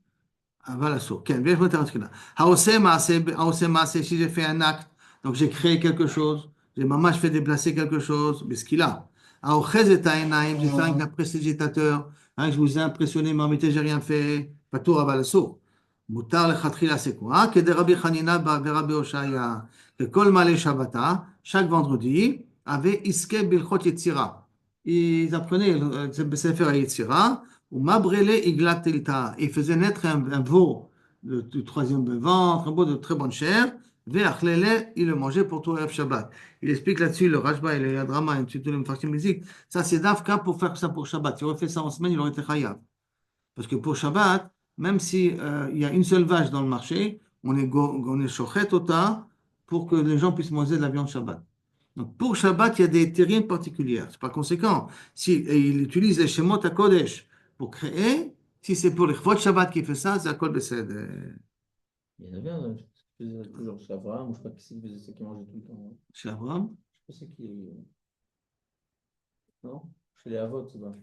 Avalasso. Ken, viens, je me termine là. Haosé maase, si j'ai fait un acte, donc j'ai créé quelque chose. J'ai maman, je fais déplacer quelque chose, mais ce qu'il a. J'ai fait un prestidigitateur, hein, je vous ai impressionné, mais en réalité, j'ai rien fait. Pas tout avalasso. Moutar le khatrila, c'est quoi? Que des Rabbi Hanina, Rabbi Oshaya, que Kol Malé Shabbata, chaque vendredi, avait Iske Bilchot Yetzira. Ils apprenaient le Sefer Yetzira, ou Mabrele Iglatilta. Ils faisaient naître un veau du 3e ventre, un veau de très bonne chair. Ve'achlele, il le mangeait pour tout le Shabbat. Il explique là-dessus, le Rashba et le Yadrama, et tout le Mfarshim musique. Ça, c'est d'Afka pour faire ça pour Shabbat. Si on aurait fait ça en semaine, il aurait été chayav. Parce que pour Shabbat, même si il y a une seule vache dans le marché, on est shochet ota pour que les gens puissent manger de la viande Shabbat. Donc pour Shabbat, il y a des terriens particulières. C'est par conséquent, si il utilise les Shemot HaKodesh pour créer, si c'est pour les Chvot Shabbat qui fait ça, c'est Akol Besed. Il y en avait un qui faisait toujours chez Abraham, ou je crois que c'est qui faisait ça qui mangeait tout le temps. Chez Abraham? Je sais qui. Non? Chez les Avot, c'est bon.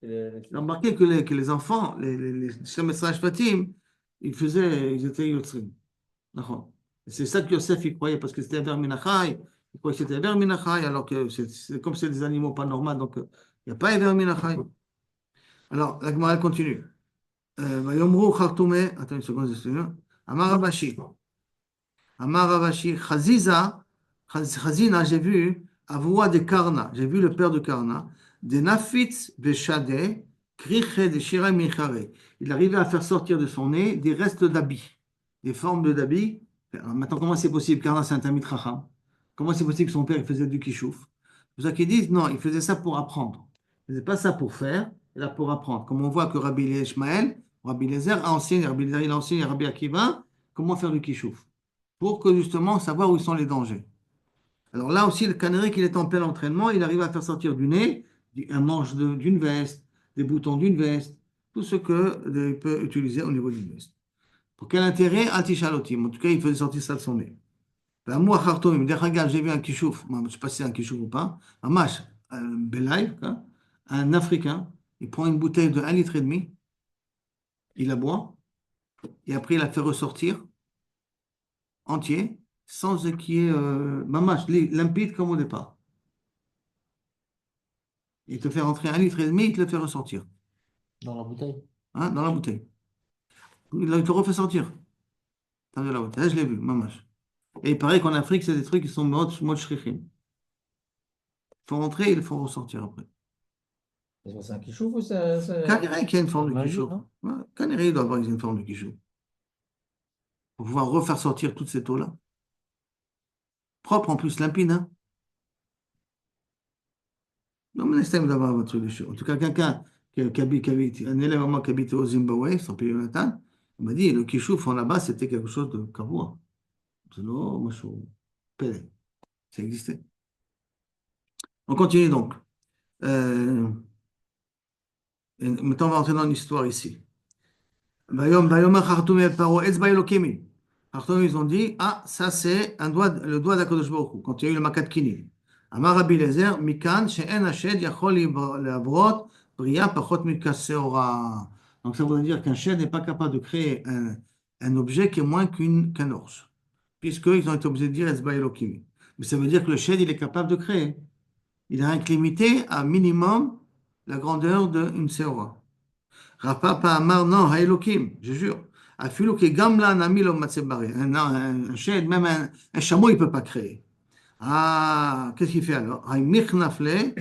J'ai remarqué que les enfants, les Shem Fatim, ils étaient Yotzrim. C'est ça que Yosef il croyait, parce que c'était Eber Minachai. Il croyait que c'était Eber Minachai, alors que c'est comme c'est des animaux pas normaux, donc il n'y a pas Eber Minachai. Alors, la Gemara elle continue. Vayomru Khartoumé, attends une seconde, excusez-moi. Amar Ravashi. Amar Ravashi, Chaziza, Chazina, j'ai vu, Avoua de Karna, j'ai vu le père de Karna, de Nafitz Beshade, Kriche de Shira Michare. Il arrivait à faire sortir de son nez des restes d'habits, des formes d'habits. Alors, maintenant, comment c'est possible? Karna, c'est un Tamid Chacham. Comment c'est possible que son père il faisait du kishouf? C'est pour ça qu'ils disent, non, il faisait ça pour apprendre. Il ne faisait pas ça pour faire, il là pour apprendre. Comme on voit que Rabbi Ishmael, Rabbi Lezer a enseigné, Rabbi Lezer il a enseigné à Rabbi Akiva comment faire du kishouf pour que justement savoir où sont les dangers. Alors là aussi, le canari qu'il est en plein entraînement, il arrive à faire sortir du nez un manche d'une veste, des boutons d'une veste, tout ce qu'il peut utiliser au niveau d'une veste. Pour quel intérêt? Antichalotim. En tout cas, il faisait sortir ça de son nez. Ben, moi, Khartoum, j'ai vu un kishouf, je ne sais pas si c'est un kishouf ou pas, un mâche, un belaï, un Africain, il prend une bouteille de 1,5 litre, il la boit, et après il la fait ressortir entier, sans qu'il y ait mamache, limpide comme au départ. Il te fait rentrer 1,5 litre, il te le fait ressortir, Dans la bouteille. hein, dans la bouteille. Il te refait sortir. T'as vu la bouteille? Là, je l'ai vu, mamache. Et il paraît qu'en Afrique, c'est des trucs qui sont mode shrikhim. Il faut rentrer et il faut ressortir après. Est-ce que c'est un kishouf ou Canéré qui a une forme de Magie, kishouf. non? Ouais, Canéré, il doit avoir une forme de kishouf. Pour pouvoir refaire sortir toute cette eau-là. Propre en plus, limpide, hein. Non, mais laissez-moi d'avoir votre solution. En tout cas, quelqu'un un élève à moi qui habitait au Zimbabwe, son pays natal, il m'a dit le kishouf en là-bas, c'était quelque chose de kavua. C'est non, moi je suis pélé. Ça existait. On continue donc. Maintenant, on va entrer dans l'histoire ici. Vayomer Khartoum et Paro Etzba Elokimi. Khartoum, ils ont dit, ah, ça c'est le doigt d'Akadosh Baruch Hu, quand il y a eu le Makat Kinin. Amar Rabbi Lezer, Mikan, She'en Hashed Yachol Lavrot, Bria Pachot Mika Seora. Donc ça voudrait dire qu'un shed n'est pas capable de créer un objet qui est moins qu'un ours, puisqu'ils ont été obligés de dire Etzba Elokimi. Mais ça veut dire que le shed, il est capable de créer. Il a rien que limité à minimum la grandeur d'une Seora. Rav Papa Amar, non, Haïlokim, je jure. Afilou que Gamla Nami lo Matsebare. Un chêne, même un chameau, il ne peut pas créer. Ah, qu'est-ce qu'il fait alors? Haï Michnafle,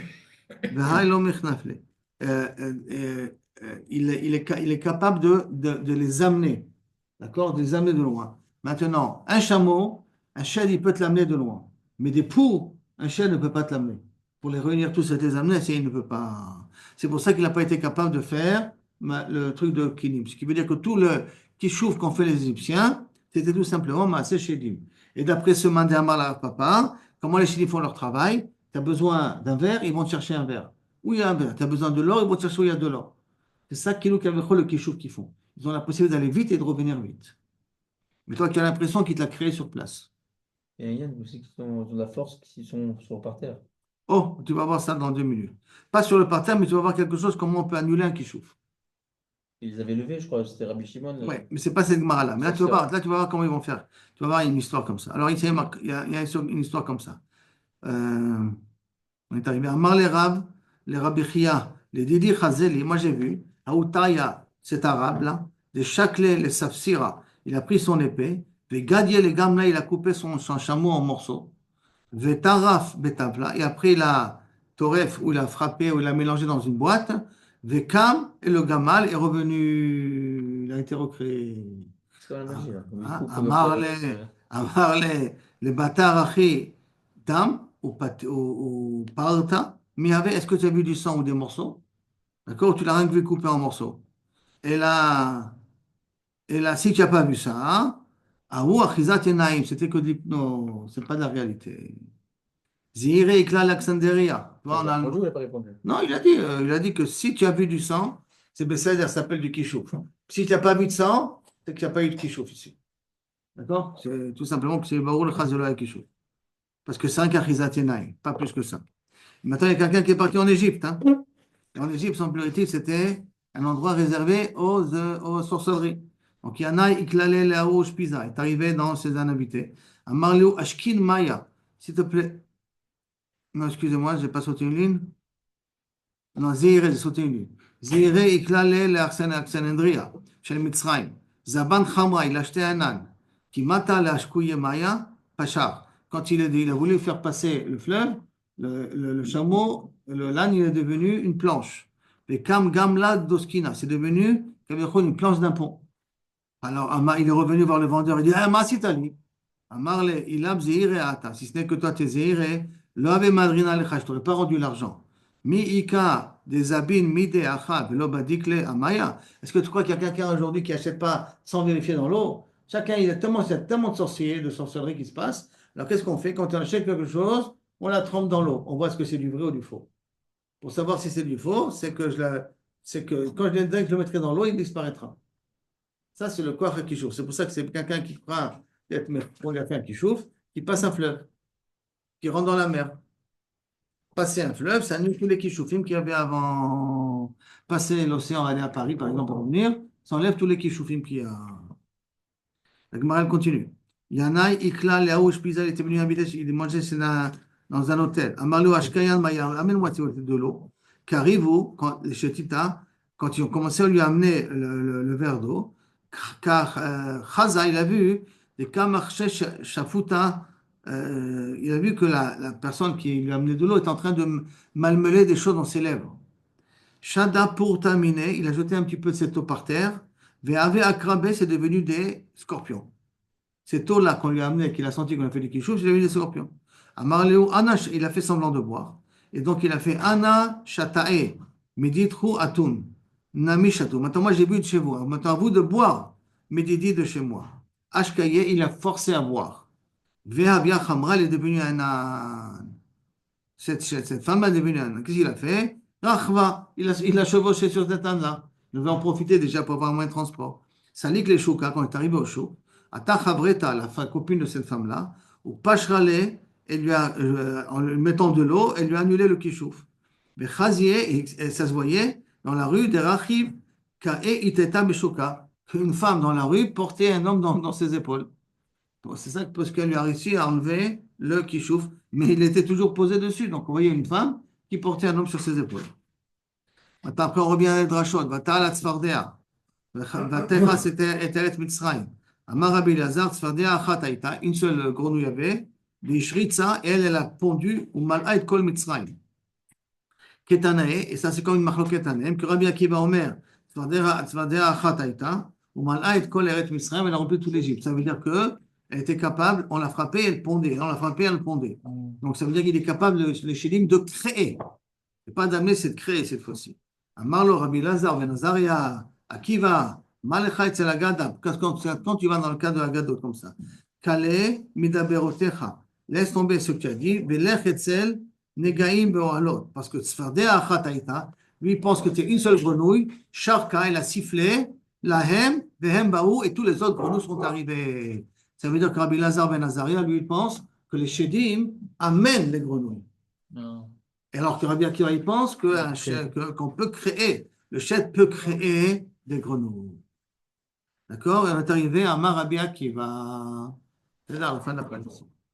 Haï lo Michnafle. Il est capable de les amener, d'accord? De les amener de loin. Maintenant, un chameau, un chêne, il peut te l'amener de loin. Mais des poux, un chêne ne peut pas te l'amener. Pour les réunir tous et te les amener, il ne peut pas. C'est pour ça qu'il n'a pas été capable de faire le truc de Kinim. Ce qui veut dire que tout le kishouf qu'ont fait les Égyptiens, c'était tout simplement Maaseh Shedim. Et d'après ce Mandé Amar Papa, comment les Shedim font leur travail? Tu as besoin d'un verre, ils vont te chercher un verre. Où il y a un verre? Tu as besoin de l'or, ils vont te chercher où il y a de l'or. C'est ça qui nous le kishouf qu'ils font. Ils ont la possibilité d'aller vite et de revenir vite. Mais toi, tu as l'impression qu'ils te l'ont créé sur place. Et il y en a aussi qui ont de la force qui sont par terre. Oh, tu vas voir ça dans 2 minutes. Pas sur le parterre, mais tu vas voir quelque chose, comment on peut annuler un kishouf. Ils avaient levé, je crois, c'était Rabbi Shimon. Oui, mais c'est pas cette Gemara-là. Mais Ça, là, tu vas voir comment ils vont faire. Tu vas voir une histoire comme ça. Alors, ici, il y a une histoire comme ça. On est arrivé à Mar les Rav, les Rabbi Chia, les Didi Chazeli. Moi, j'ai vu, à Outaya, cet arabe-là, des Chakle, les Safsira. Il a pris son épée. Et Gadiel, les Gamla, il a coupé son chameau en morceaux. Vetaraf betavla, et après il a Toref, où il a frappé, où il a mélangé dans une boîte. Vekam, et le Gamal est revenu, il a été recréé. c'est quand la magie, là. Comme ils Ah, coupent comme ça, les Batarachi Dam, ou Parta, Miave, est-ce que tu as vu du sang ou des morceaux? D'accord? Tu l'as rien que vu couper en morceaux. Et là, si tu n'as pas vu ça, hein, Aou, Achizat et Naïm, c'était que de l'hypnose, c'est pas de la réalité. Zihire Ikla Alexandria. Tu vois, Il a répondu ou il n'a pas répondu? Non, il a dit que si tu as vu du sang, c'est Bessaïd, ça s'appelle du kishouf. Si tu n'as pas vu de sang, c'est qu'il n'y a pas eu de kishouf ici. D'accord? C'est tout simplement que c'est Baoul le Chazola kishouf. Parce que c'est un kachizatenaï, pas plus que ça. Maintenant, il y a quelqu'un qui est parti en Égypte. Hein. Et en Égypte, son priorité, c'était un endroit réservé aux sorcelleries. Donc, Yana Iklale Leao Shpiza est arrivé dans ses invités. À Marlou Ashkin Maya, s'il te plaît. Non, excusez-moi, je n'ai pas sauté une ligne. Non, Zéhiré, j'ai sauté une ligne. זעירי יקללה לאכסנדריה של מצרים. זבן חמרה, il achetait un âne. Qui mata l'ashkouye maya, pachar. Quand il a voulu faire passer le fleuve, le chameau, l'âne, il est devenu une planche. Et kam gamla doskina, c'est devenu une planche d'un pont. Alors il est revenu voir le vendeur, il dit, ah, masitali. Amarle, ilab zeire ata. Si ce n'est que toi, t'es zeire, lo ave madrina lecha, je t'aurais pas rendu l'argent. Mi ika des abin mide acha, velo badikle amaya. Est-ce que tu crois qu'il y a quelqu'un aujourd'hui qui achète pas sans vérifier dans l'eau? Chacun, il y a tellement de sorciers, de sorcellerie qui se passe. Alors qu'est-ce qu'on fait? Quand on achète quelque chose, on la trempe dans l'eau. On voit ce que c'est du vrai ou du faux. Pour savoir si c'est du faux, c'est que quand je le mettrai dans l'eau, il disparaîtra. Ça, c'est le koach qui chauffe. C'est pour ça que c'est quelqu'un qui croit on lui a fait un kishouf, qui passe un fleuve, qui rentre dans la mer. Passer un fleuve, ça annule tous les kishoufim qu'il y avait avant. Passer l'océan, aller à Paris, par exemple, pour revenir, ça enlève tous les kishoufim qu'il y a. La Gemara elle continue. Yanaï, Ikla, Léaouch, Pisa, il était venu inviter, il mangeait dans un hôtel. Amalou, Ashkayan, Maya, amène-moi de l'eau. Qu'arrive-vous, chez Tita, quand ils ont commencé à lui amener le verre d'eau, car Chaza, il a vu des Kamarché Shafuta, il a vu que la personne qui lui a amené de l'eau est en train de malmeler des choses dans ses lèvres. Shada pour terminer, il a jeté un petit peu de cette eau par terre. Ve'ave akrabé, c'est devenu des scorpions. Cette eau-là qu'on lui a amené, qu'il a senti qu'on a fait des kishouf, c'est devenu des scorpions. Amarleu, Ana, il a fait semblant de boire. Et donc il a fait Ana Shatae, Meditru Atun, Nami Shatou. Maintenant, moi j'ai bu de chez vous. Maintenant, à vous de boire, Medidi de chez moi. Ashkaye, il a forcé à boire. Ve'avia Khamra, il est devenu un âne. Cette femme est devenue un âne. Qu'est-ce qu'il a fait? Rachva, il a chevauché sur cet âne-là. Il devait en profiter déjà pour avoir un moyen de transport. Salik les chouka, quand il est arrivé au chou, Ata Chavreta, la copine de cette femme-là, ou Pachrale, en lui mettant de l'eau, elle lui a annulé le kishouf. Mais Chazié, et ça se voyait dans la rue des Rachiv, Kae Iteta Beshoka, qu'une femme dans la rue portait un homme dans ses épaules. C'est ça parce qu'elle lui a réussi à enlever le kishouf, mais il était toujours posé dessus. Donc, vous voyez une femme qui portait un homme sur ses épaules. Après, on revient à Drashot. Vatal at Tzfardea. Vatecha, c'était Eteret Mitzrayim. Amar Rabbi Elazar, Tzfardea achat haïta. Une seule grenouille avait. L'ishritza, et elle a pondu, ou mal'a et kol Mitzrayim. Ketanae, et ça c'est comme une machloket tanem, que Rabbi Akiva Omer, Tzfardea achat haïta, ou mal'a et kol eret Mitzrayim, elle a rempli tout l'Égypte. Ça veut dire que elle était capable, on l'a frappée, elle pondait. On l'a frappée, elle pondait. Donc ça veut dire qu'il est capable, le Shilim, de créer. Et pas d'amener, c'est de créer cette fois-ci. Amarlo, Rabbi Lazar, Ben Azaria, Akiva, Malecha etzel Agada. Quand tu vas dans le cas de Agadot comme ça. Kale, Midaberotecha. Laisse tomber ce que tu as dit. Belech etzel, Negaim beohalot. Parce que Tzfardea achat haïta, lui, il pense que tu es une seule grenouille. Sharka, il a sifflé. Lahem, Vehem baou, et tous les autres grenouilles sont arrivés. Ça veut dire que Rabbi Lazar Ben Azaria, lui, il pense que les Shedim amènent les grenouilles. Non. Et alors que Rabbi Akiva, il pense qu'on peut créer, le Shed peut créer des grenouilles. D'accord? Et on est arrivé à Rabbi Akiva. C'est là, la fin de la présentation.